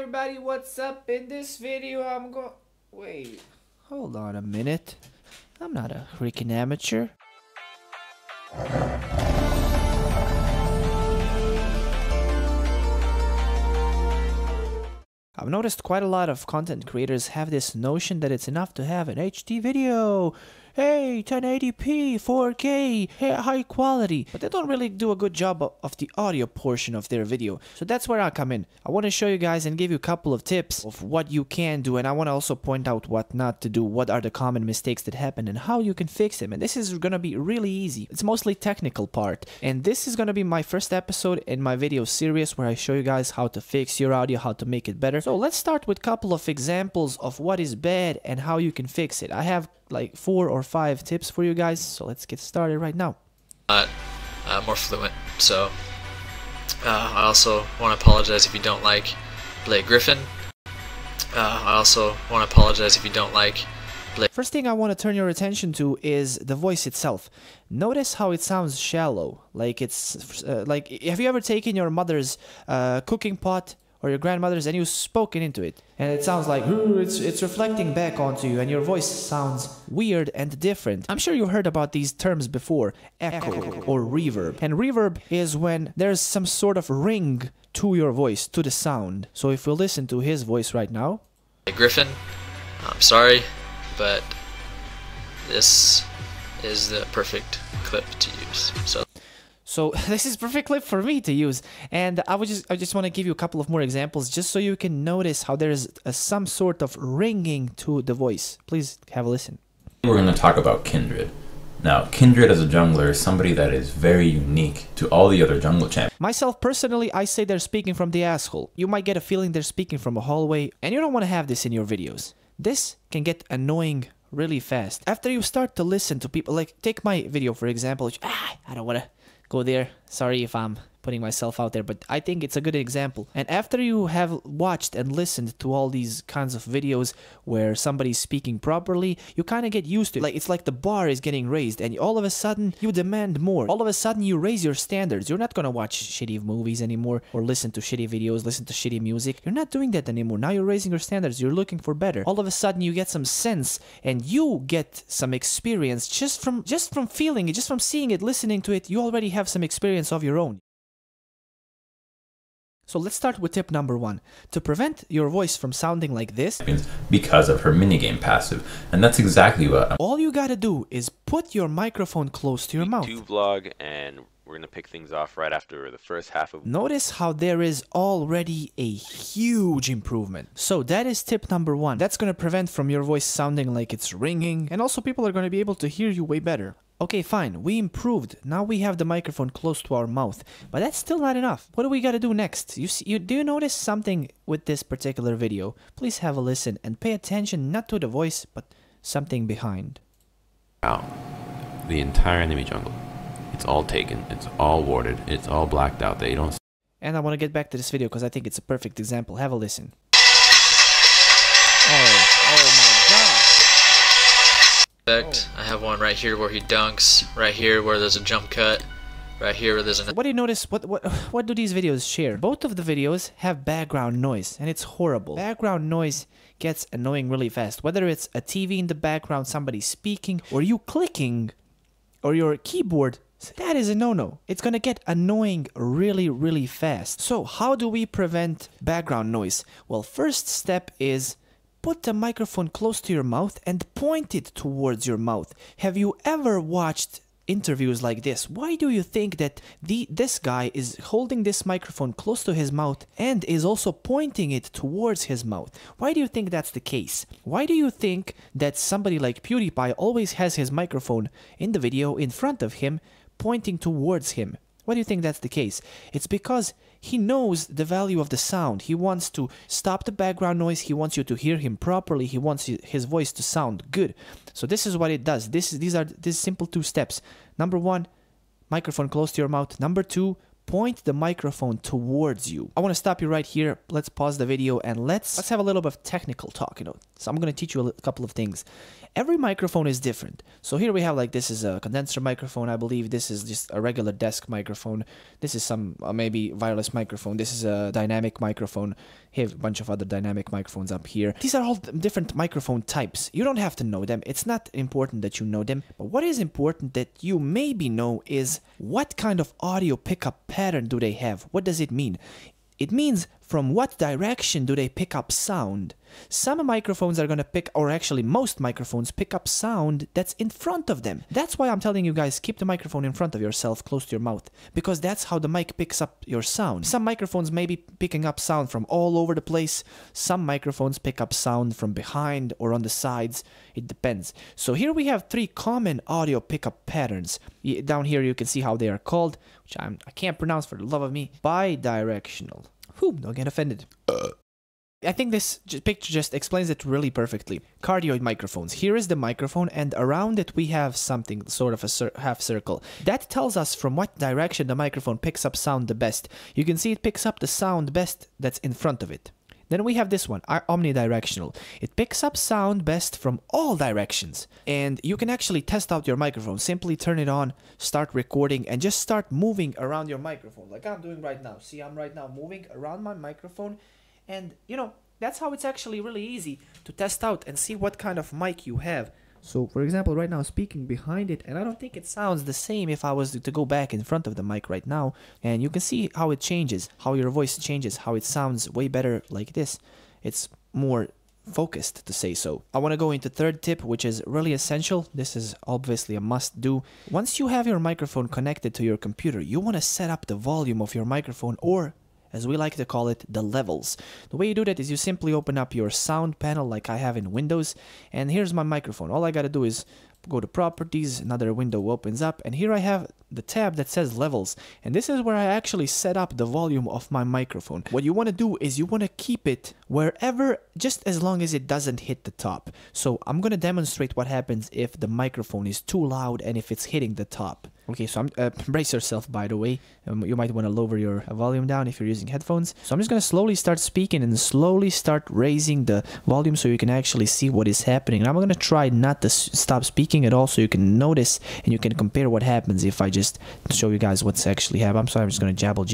everybody, what's up? In this video wait, hold on a minute. I'm not a freaking amateur. I've noticed quite a lot of content creators have this notion that it's enough to have an HD video. Hey, 1080p, 4K, hey, high quality. But they don't really do a good job of the audio portion of their video. So that's where I come in. I want to show you guys and give you a couple of tips of what you can do. And I want to also point out what not to do. What are the common mistakes that happen and how you can fix them. And this is going to be really easy. It's mostly technical part. And this is going to be my first episode in my video series where I show you guys how to fix your audio, how to make it better. So let's start with a couple of examples of what is bad and how you can fix it. I have like 4 or 5 tips for you guys, so let's get started right now. More fluent. So I also want to apologize if you don't like Blake Griffin. I also want to apologize if you don't like Blake. First thing I want to turn your attention to is the voice itself. Notice how it sounds shallow, like it's like, have you ever taken your mother's cooking pot or your grandmother's and you've spoken into it and it sounds like it's reflecting back onto you and your voice sounds weird and different. I'm sure you heard about these terms before, echo or reverb. And reverb is when there's some sort of ring to your voice, to the sound. So if we listen to his voice right now. Griffin, I'm sorry, but this is the perfect clip to use. So this is perfect clip for me to use, and I just want to give you a couple of more examples just so you can notice how there's some sort of ringing to the voice. Please have a listen. We're going to talk about Kindred. Now, Kindred as a jungler is somebody that is very unique to all the other jungle champions. Myself personally, I say they're speaking from the asshole. You might get a feeling they're speaking from a hallway, and you don't want to have this in your videos. This can get annoying really fast. After you start to listen to people, like take my video for example, I don't want to go there. Sorry if I'm putting myself out there, but I think it's a good example. And after you have watched and listened to all these kinds of videos where somebody's speaking properly, you kind of get used to it. Like it's like the bar is getting raised and all of a sudden you demand more. All of a sudden you raise your standards. You're not gonna watch shitty movies anymore or listen to shitty videos, listen to shitty music. You're not doing that anymore. Now you're raising your standards. You're looking for better. All of a sudden you get some sense and you get some experience just from feeling it, just from seeing it, listening to it. You already have some experience of your own. So let's start with tip number 1. To prevent your voice from sounding like this, because of her minigame passive, and that's exactly what all you gotta do is put your microphone close to your mouth. Vlog, and we're gonna pick things off right after the first half of. Notice how there is already a huge improvement. So that is tip number 1. That's gonna prevent from your voice sounding like it's ringing, and also people are gonna be able to hear you way better. Okay, fine, we improved. Now we have the microphone close to our mouth, but that's still not enough. What do we gotta do next? Do you notice something with this particular video? Please have a listen and pay attention not to the voice, but something behind. Wow, the entire enemy jungle. It's all taken, it's all warded, it's all blacked out. They don't. And I want to get back to this video because I think it's a perfect example. Have a listen. I have one right here where he dunks, right here where there's a jump cut, right here where there's a... What do you notice? What do these videos share? Both of the videos have background noise, and it's horrible. Background noise gets annoying really fast. Whether it's a TV in the background, somebody speaking, or you clicking, or your keyboard, that is a no-no. It's gonna get annoying really, really fast. So how do we prevent background noise? Well, first step is put the microphone close to your mouth and point it towards your mouth. Have you ever watched interviews like this? Why do you think that this guy is holding this microphone close to his mouth and is also pointing it towards his mouth? Why do you think that's the case? Why do you think that somebody like PewDiePie always has his microphone in the video in front of him, pointing towards him? Why do you think that's the case? It's because he knows the value of the sound. He wants to stop the background noise. He wants you to hear him properly. He wants his voice to sound good. So this is what it does. These simple 2 steps. Number 1, microphone close to your mouth. Number 2, point the microphone towards you. I want to stop you right here. Let's pause the video and let's have a little bit of technical talk, So I'm going to teach you a couple of things. Every microphone is different. So here we have like, this is a condenser microphone, I believe. This is just a regular desk microphone. This is some maybe wireless microphone. This is a dynamic microphone. Here, a bunch of other dynamic microphones up here. These are all different microphone types. You don't have to know them. It's not important that you know them. But what is important that you maybe know is what kind of audio pickup pattern do they have? What does it mean? It means from what direction do they pick up sound? Some microphones are going to pick, or actually most microphones pick up sound that's in front of them. That's why I'm telling you guys, keep the microphone in front of yourself, close to your mouth, because that's how the mic picks up your sound. Some microphones may be picking up sound from all over the place. Some microphones pick up sound from behind or on the sides. It depends. So here we have 3 common audio pickup patterns. Down here you can see how they are called, which I can't pronounce for the love of me. Bidirectional. Whew, don't get offended. I think this picture just explains it really perfectly. Cardioid microphones. Here is the microphone, and around it we have something, sort of a half circle. That tells us from what direction the microphone picks up sound the best. You can see it picks up the sound best that's in front of it. Then we have this one, omnidirectional. It picks up sound best from all directions. And you can actually test out your microphone. Simply turn it on, start recording, and just start moving around your microphone, like I'm doing right now. See, I'm right now moving around my microphone. And, that's how it's actually really easy to test out and see what kind of mic you have. So, for example, right now speaking behind it, and I don't think it sounds the same if I was to go back in front of the mic right now. And you can see how it changes, how your voice changes, how it sounds way better like this. It's more focused, to say so. I want to go into third tip, which is really essential. This is obviously a must do. Once you have your microphone connected to your computer, you want to set up the volume of your microphone, or as we like to call it, the levels. The way you do that is you simply open up your sound panel like I have in Windows, and here's my microphone. All I gotta do is go to properties, another window opens up, and here I have the tab that says levels, and this is where I actually set up the volume of my microphone. What you want to do is you want to keep it wherever, just as long as it doesn't hit the top. So I'm going to demonstrate what happens if the microphone is too loud and if it's hitting the top. Okay, so brace yourself, by the way. You might want to lower your volume down if you're using headphones. So I'm just going to slowly start speaking and slowly start raising the volume so you can actually see what is happening. And I'm going to try not to stop speaking at all so you can notice and you can compare what happens if I just show you guys what's actually happening. I'm sorry, I'm just going to jabble.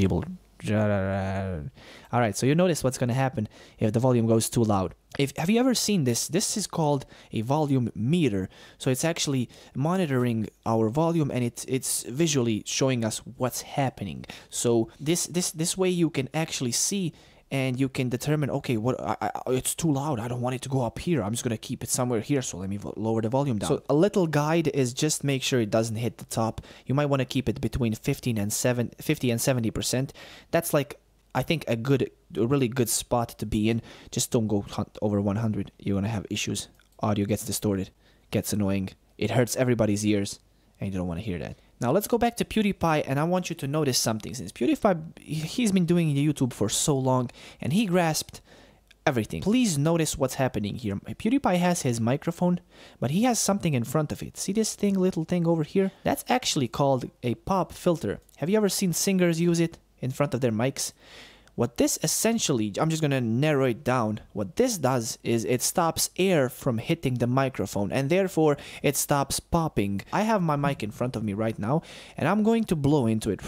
Alright, so you notice what's going to happen if the volume goes too loud. Have you ever seen this? This is called a volume meter. So it's actually monitoring our volume, and it's visually showing us what's happening. So this way you can actually see and you can determine, okay, it's too loud. I don't want it to go up here. I'm just going to keep it somewhere here. So let me lower the volume down. So a little guide is just make sure it doesn't hit the top. You might want to keep it between 50 and 70%. That's like, I think, a really good spot to be in. Just don't go over 100. You're going to have issues. Audio gets distorted, gets annoying. It hurts everybody's ears, and you don't want to hear that. Now let's go back to PewDiePie, and I want you to notice something. Since PewDiePie, he's been doing YouTube for so long, and he grasped everything. Please notice what's happening here. PewDiePie has his microphone, but he has something in front of it. See this little thing over here? That's actually called a pop filter. Have you ever seen singers use it in front of their mics? What this essentially, I'm just going to narrow it down. What this does is it stops air from hitting the microphone, and therefore it stops popping. I have my mic in front of me right now, and I'm going to blow into it.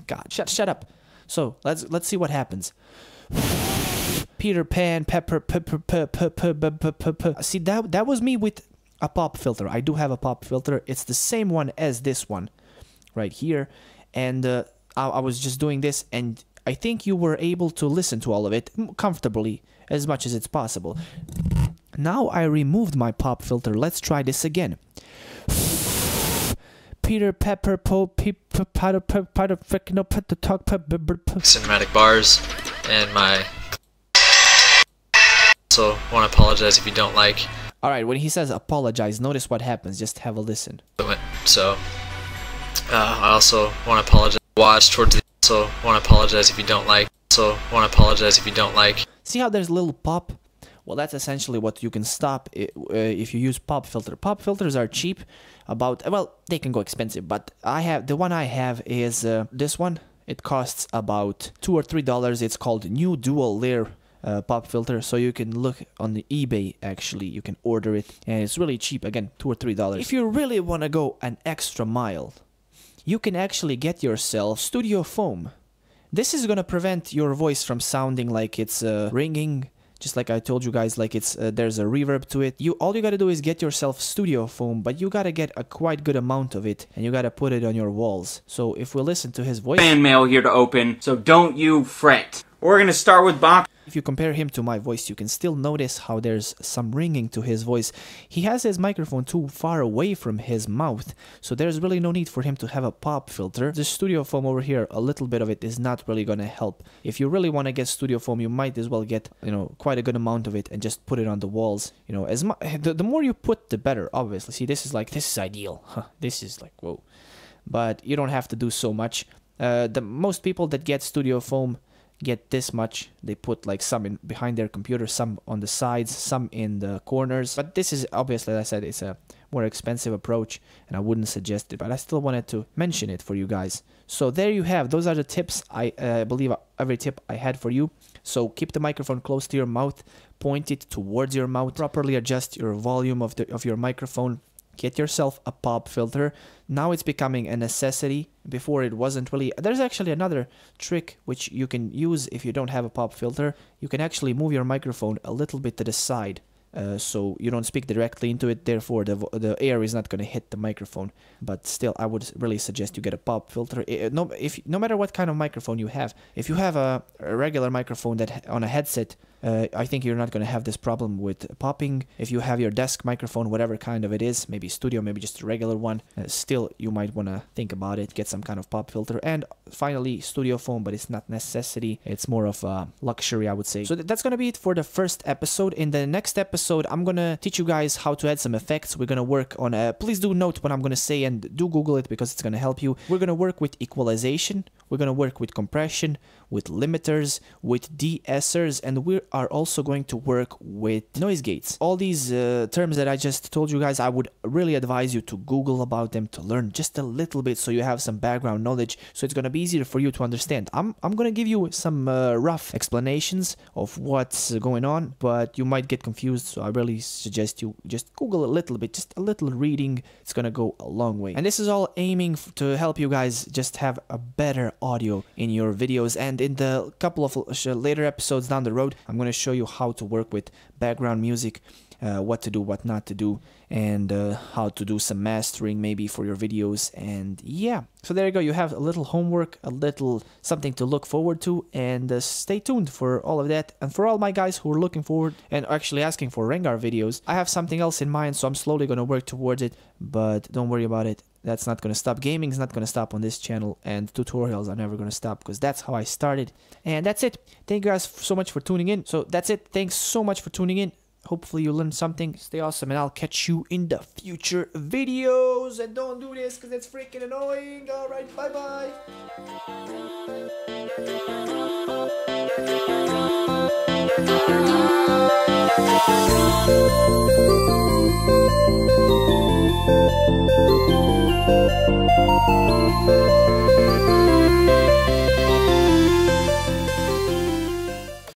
God, shut up. So let's see what happens. Peter Pan, pepper. See, that was me with a pop filter. I do have a pop filter. It's the same one as this one right here, and I was just doing this, and I think you were able to listen to all of it comfortably, as much as it's possible. Now I removed my pop filter. Let's try this again. Peter Pepper cinematic bars, and my also want to apologize if you don't like. Alright, when he says apologize, notice what happens. Just have a listen. So I also want to apologize. Watch towards the. So want to apologize if you don't like. So want to apologize if you don't like. See how there's a little pop? Well, that's essentially what you can stop if you use pop filter. Pop filters are cheap. Well, they can go expensive, but the one I have is this one. It costs about $2 or $3. It's called New Dual Layer pop filter, so you can look on the eBay. Actually, you can order it, and it's really cheap. Again, $2 or $3. If you really want to go an extra mile, you can actually get yourself studio foam. This is gonna prevent your voice from sounding like it's ringing, just like I told you guys, like it's there's a reverb to it. All you gotta do is get yourself studio foam, but you gotta get a quite good amount of it, and you gotta put it on your walls. So if we listen to his voice, fan mail here to open, so don't you fret. We're gonna start with box. if you compare him to my voice, you can still notice how there's some ringing to his voice. He has his microphone too far away from his mouth, so there's really no need for him to have a pop filter. The studio foam over here, a little bit of it is not really gonna help. If you really want to get studio foam, you might as well get, you know, quite a good amount of it and just put it on the walls. You know, the more you put, the better, obviously. See, this is ideal. This is like, whoa. But you don't have to do so much. The most people that get studio foam get this much. They put like some in behind their computer, some on the sides, some in the corners. But this is obviously, as I said, it's a more expensive approach, and I wouldn't suggest it, but I still wanted to mention it for you guys. So there you have, those are the tips. I believe every tip I had for you. So keep the microphone close to your mouth, point it towards your mouth, properly adjust your volume of your microphone. Get yourself a pop filter. Now it's becoming a necessity. Before it wasn't really. There's actually another trick which you can use if you don't have a pop filter. You can actually move your microphone a little bit to the side, so you don't speak directly into it. Therefore, the air is not going to hit the microphone. But still, I would really suggest you get a pop filter. No matter what kind of microphone you have. If you have a regular microphone that on a headset, I think you're not going to have this problem with popping. If you have your desk microphone, whatever kind of it is, maybe studio, maybe just a regular one, still you might want to think about it, get some kind of pop filter. And finally, studio foam, but it's not necessity. It's more of a luxury, I would say. So that's going to be it for the first episode. In the next episode, I'm going to teach you guys how to add some effects. We're going to work on, please do note what I'm going to say and do Google it because it's going to help you. We're going to work with equalization. We're going to work with compression, with limiters, with de-essers, and we are also going to work with noise gates. All these terms that I just told you guys, I would really advise you to Google about them to learn just a little bit so you have some background knowledge, so it's going to be easier for you to understand. I'm going to give you some rough explanations of what's going on, but you might get confused, so I really suggest you just Google a little bit, just a little reading. It's going to go a long way. And this is all aiming to help you guys just have a better audio in your videos, and in the couple of later episodes down the road, I'm going to show you how to work with background music, what to do, what not to do, and how to do some mastering maybe for your videos. And yeah, so there you go. You have a little homework, a little something to look forward to, and stay tuned for all of that. And for all my guys who are looking forward and actually asking for Rengar videos, I have something else in mind, so I'm slowly going to work towards it, but don't worry about it. That's not going to stop. Gaming is not going to stop on this channel, and tutorials are never going to stop because that's how I started. And that's it. Thank you guys so much for tuning in. So that's it. Thanks so much for tuning in. Hopefully you learned something. Stay awesome, and I'll catch you in the future videos. And don't do this because it's freaking annoying. All right, bye-bye.